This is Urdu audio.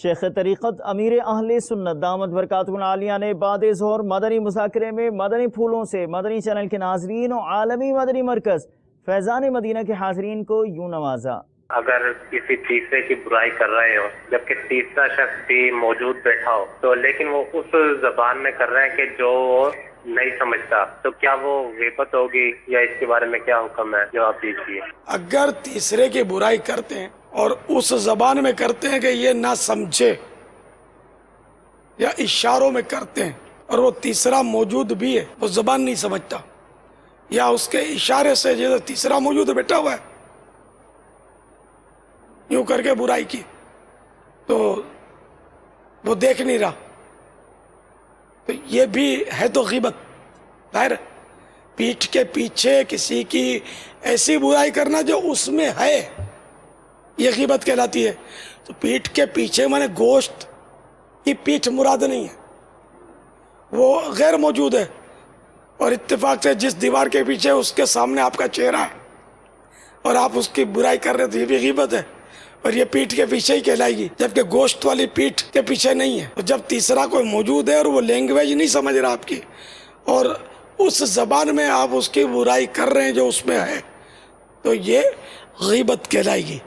شیخ طریقت امیر اہل سنت دامت برکاتہ العالیہ نے بعد ظہر مدنی مذاکرے میں مدنی پھولوں سے مدنی چینل کے ناظرین اور عالمی مدنی مرکز فیضان مدینہ کے حاضرین کو یوں نوازا۔ اگر کسی تیسرے کی برائی کر رہے ہو جبکہ تیسرا شخص بھی موجود بیٹھا ہو تو لیکن وہ اس زبان میں کر رہے ہیں کہ جو وہ نہیں سمجھتا، تو کیا وہ غیبت ہوگی یا اس کے بارے میں کیا حکم ہے؟ جواب دیجیے۔ اگر تیسرے کی برائی کرتے ہیں اور اس زبان میں کرتے ہیں کہ یہ نہ سمجھے یا اشاروں میں کرتے ہیں اور وہ تیسرا موجود بھی ہے، وہ زبان نہیں سمجھتا یا اس کے اشارے سے جو تیسرا موجود بیٹھا ہوا ہے یوں کر کے برائی کی تو وہ دیکھ نہیں رہا، تو یہ بھی ہے تو غیبت ظاہر ہے۔ پیٹھ کے پیچھے کسی کی ایسی برائی کرنا جو اس میں ہے یہ غیبت کہلاتی ہے۔ تو پیٹھ کے پیچھے مانے گوشت کی پیٹھ مراد نہیں ہے، وہ غیر موجود ہے، اور اتفاق سے جس دیوار کے پیچھے اس کے سامنے آپ کا چہرہ ہے اور آپ اس کی برائی کر رہے تو یہ بھی غیبت ہے، اور یہ پیٹھ کے پیچھے ہی کہلائے گی، جبکہ گوشت والی پیٹھ کے پیچھے نہیں ہے۔ تو جب تیسرا کوئی موجود ہے اور وہ لینگویج نہیں سمجھ رہا آپ کی اور اس زبان میں آپ اس کی برائی کر رہے ہیں جو اس میں ہے، تو یہ غیبت کہلائے گی۔